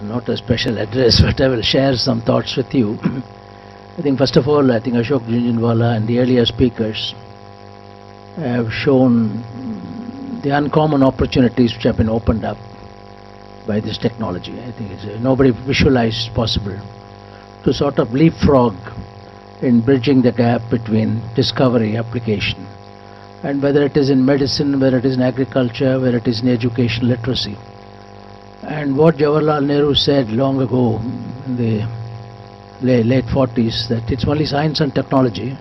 not a special address, but I will share some thoughts with you. I think first of all, I think Ashok Jhunjhunwala and the earlier speakers have shown the uncommon opportunities which have been opened up by this technology. I think nobody visualized possible to sort of leapfrog in bridging the gap between discovery, application, and whether it is in medicine, whether it is in agriculture, whether it is in education, literacy. And what Jawaharlal Nehru said long ago in the late 40s, that it's only science and technology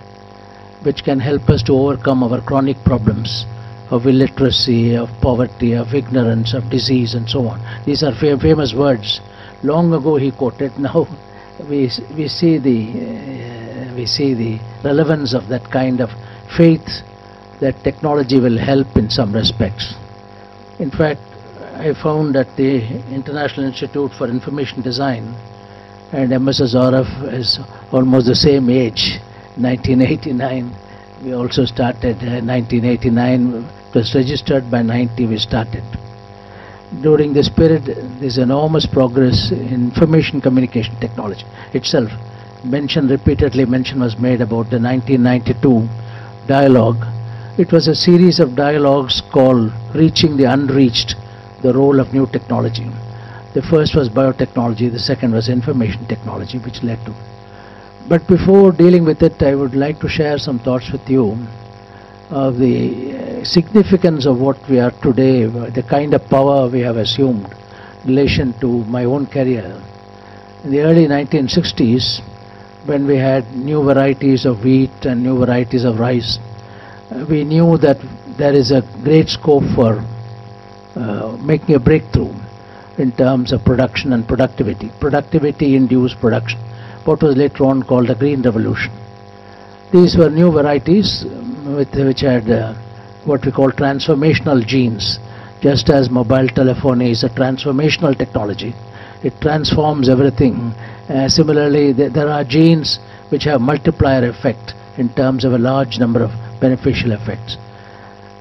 which can help us to overcome our chronic problems of illiteracy, of poverty, of ignorance, of disease, and so on. These are famous words. Long ago he quoted. Now we see the relevance of that kind of faith that technology will help in some respects. In fact, I found that the International Institute for Information Design and MSSRF is almost the same age, 1989. We also started 1989. It was registered by 90. We started. During this period, there's enormous progress in information communication technology itself. Repeatedly mention was made about the 1992 dialogue. It was a series of dialogues called Reaching the Unreached, the Role of New Technology. The first was biotechnology, the second was information technology, which led to. But before dealing with it, I would like to share some thoughts with you of the significance of what we are today, the kind of power we have assumed in relation to my own career. In the early 1960s, when we had new varieties of wheat and new varieties of rice, we knew that there is a great scope for making a breakthrough in terms of production and productivity. Productivity-induced production, what was later on called the Green Revolution. These were new varieties which had what we call transformational genes. Just as mobile telephony is a transformational technology, it transforms everything. Similarly, there are genes which have multiplier effect in terms of a large number of beneficial effects.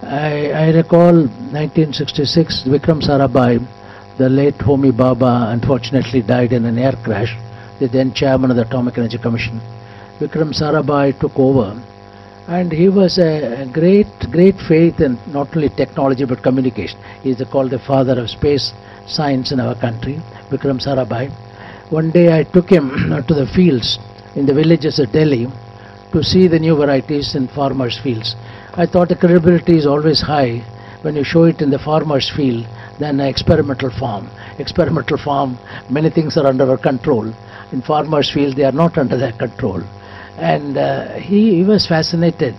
I recall 1966, Vikram Sarabhai, the late Homi Bhabha, unfortunately died in an air crash, the then chairman of the Atomic Energy Commission. Vikram Sarabhai took over, and he was a great faith in not only technology but communication. He is called the father of space science in our country, Vikram Sarabhai. One day I took him to the fields in the villages of Delhi to see the new varieties in farmers' fields. I thought the credibility is always high when you show it in the farmer's field than an experimental farm. Experimental farm, many things are under our control. In farmer's field, they are not under their control. And he was fascinated.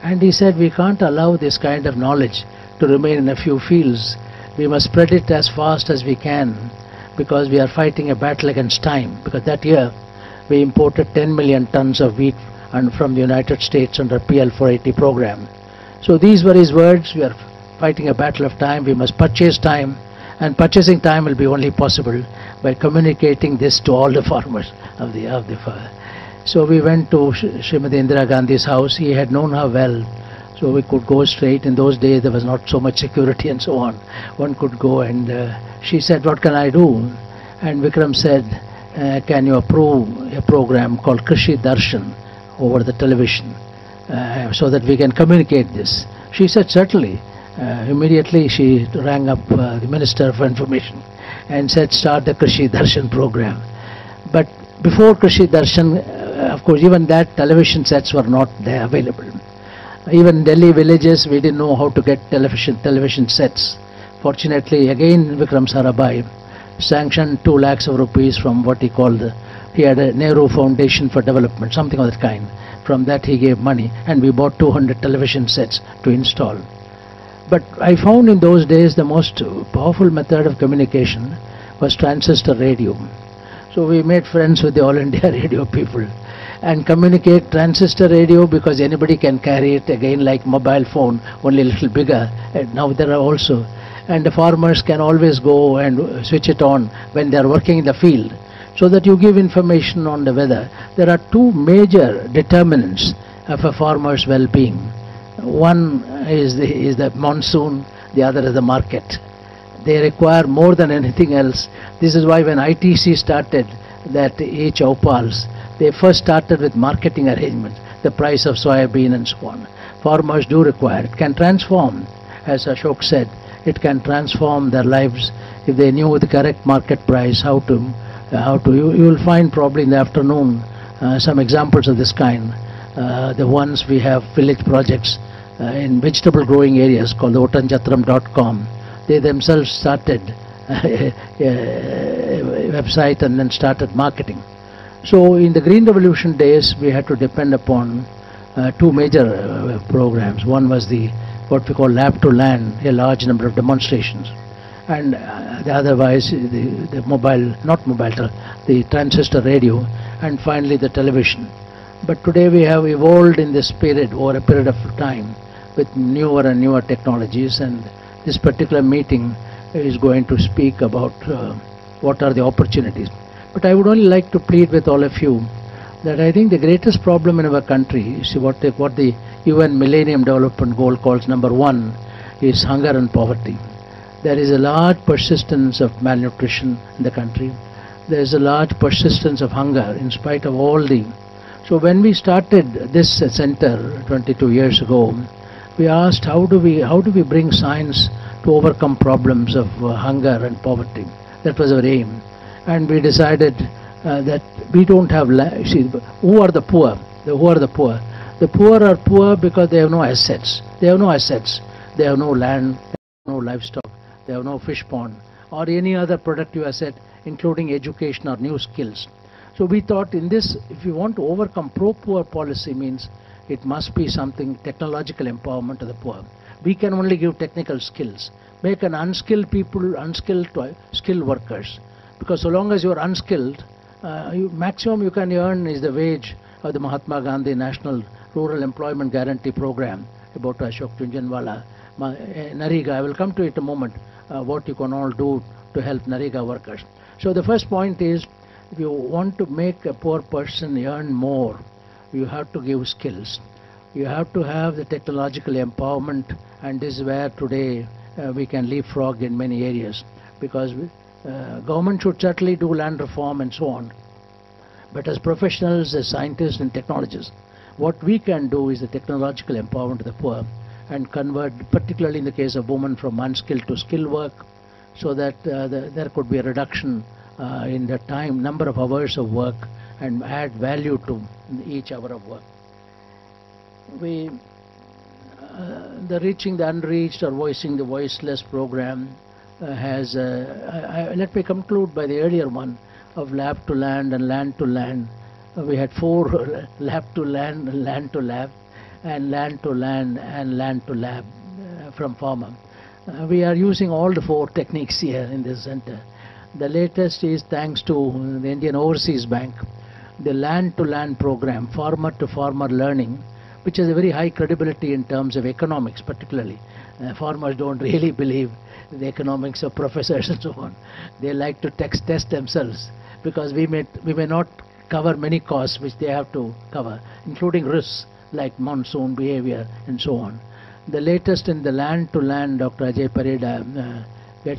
And he said, we can't allow this kind of knowledge to remain in a few fields. We must spread it as fast as we can, because we are fighting a battle against time. Because that year, we imported 10 million tons of wheat and from the United States under PL 480 program. So these were his words. We are fighting a battle of time. We must purchase time, and purchasing time will be only possible by communicating this to all the farmers of the farm. So we went to Srimati Indira Gandhi's house. He had known her well, so we could go straight. In those days there was not so much security and so on. One could go, and she said, what can I do? And Vikram said, can you approve a program called Krishi Darshan over the television so that we can communicate this? She said, certainly. Immediately she rang up the Minister for Information and said, start the Krishi Darshan program. But before Krishi Darshan, of course, even that television sets were not there available. Even in Delhi villages, we didn't know how to get television sets. Fortunately, again, Vikram Sarabhai sanctioned 2 lakhs of rupees from what he called, he had a Nehru Foundation for Development, something of that kind. From that he gave money, and we bought 200 television sets to install. But I found in those days the most powerful method of communication was transistor radio. So we made friends with the All India radio people and communicate transistor radio, because anybody can carry it, again like mobile phone, only a little bigger. And now there are also, and the farmers can always go and switch it on when they are working in the field, so that you give information on the weather. There are 2 major determinants of a farmer's well-being. One is the monsoon, the other is the market. They require more than anything else. This is why when ITC started that H-Opals, they first started with marketing arrangements, the price of soybean and so on. Farmers do require, it can transform, as Ashok said, it can transform their lives if they knew the correct market price, you will find probably in the afternoon some examples of this kind. The ones we have village projects in vegetable growing areas called the otanjatram.com. They themselves started a website and then started marketing. So in the Green Revolution days, we had to depend upon two major programs. One was what we call Lab to Land, a large number of demonstrations, and the otherwise the the transistor radio, and finally the television. But today we have evolved in this period, over a period of time, with newer and newer technologies, and this particular meeting is going to speak about what are the opportunities. But I would only like to plead with all of you that I think the greatest problem in our country, you see what the UN Millennium Development Goal calls number 1, is hunger and poverty. There is a large persistence of malnutrition in the country. There is a large persistence of hunger in spite of all the... So when we started this center 22 years ago, we asked how do we bring science to overcome problems of hunger and poverty. That was our aim. And we decided that we don't have... See, who are the poor? Who are the poor? The poor are poor because they have no assets. They have no assets. They have no land, they have no livestock, they have no fish pond, or any other productive asset, including education or new skills. So we thought in this, if you want to overcome pro-poor policy, means it must be something technological empowerment of the poor. We can only give technical skills. Make an unskilled people unskilled to skilled workers. Because so long as you are unskilled, maximum you can earn is the wage of the Mahatma Gandhi National Rural Employment Guarantee Program, about Ashok Jhunjhunwala, NREGA. I will come to it in a moment, what you can all do to help NREGA workers. So the first point is, if you want to make a poor person earn more, you have to give skills. You have to have the technological empowerment, and this is where today we can leapfrog in many areas, because government should certainly do land reform and so on. But as professionals, as scientists and technologists, what we can do is the technological empowerment of the poor and convert, particularly in the case of women, from unskilled to skilled work, so that there could be a reduction in the number of hours of work, and add value to each hour of work. The Reaching the Unreached or Voicing the Voiceless program has, let me conclude by the earlier one of Lab to Land and Land to Land. We had 4, Lab to Land, Land to Lab, and Land to Land and Land to Lab from farmer. We are using all the 4 techniques here in this center. The latest is thanks to the Indian Overseas Bank, the Land to Land program, farmer to farmer learning, which has a very high credibility in terms of economics particularly. Farmers don't really believe the economics of professors and so on. They like to test themselves, because we may not cover many costs which they have to cover, including risks like monsoon behavior and so on. The latest in the Land to Land, Dr. Ajay Pareda got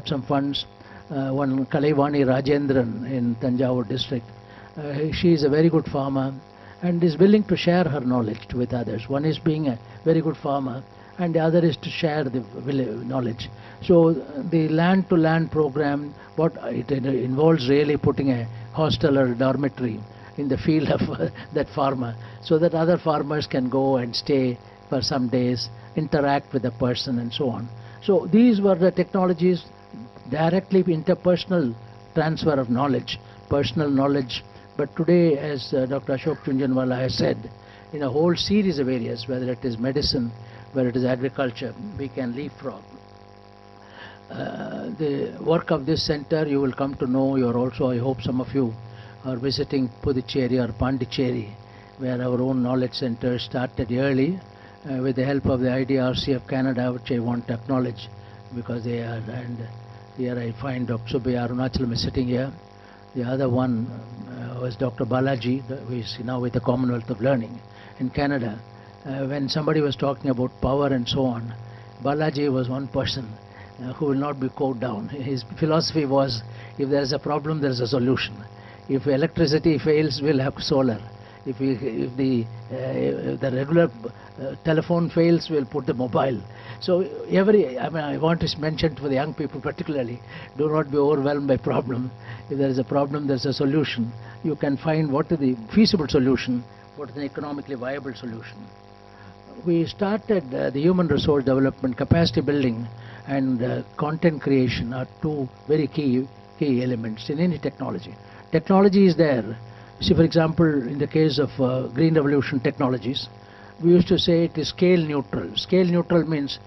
some funds. One Kalaivani Rajendran in Tanjavur district. She is a very good farmer and is willing to share her knowledge with others. One is being a very good farmer, and the other is to share the knowledge. So the Land to Land program, what it involves really putting a hostel or a dormitory in the field of that farmer, so that other farmers can go and stay for some days, interact with the person and so on. So these were the technologies, directly interpersonal transfer of knowledge, personal knowledge. But today, as Dr. Ashok Jhunjhunwala has said, in a whole series of areas, whether it is medicine, whether it is agriculture, we can leapfrog. The work of this center, you will come to know. You are also, I hope some of you are visiting Puducherry or Pondicherry, where our own knowledge center started early with the help of the IDRC of Canada, which I want to acknowledge, because they are, and here I find Dr. Subbaiah Arunachalam is sitting here. The other one was Dr. Balaji, who is now with the Commonwealth of Learning in Canada. When somebody was talking about power and so on, Balaji was one person. who will not be cowed down. His philosophy was, if there is a problem, there is a solution. If electricity fails, we'll have solar. If the regular telephone fails, we'll put the mobile. So I want to mention for the young people particularly, do not be overwhelmed by problem. If there is a problem, there's a solution. You can find what is the feasible solution, what is the economically viable solution. We started the human resource development, capacity building and content creation are two very key elements in any technology. Technology is there. See, for example, in the case of Green Revolution technologies, we used to say it is scale neutral. Scale neutral means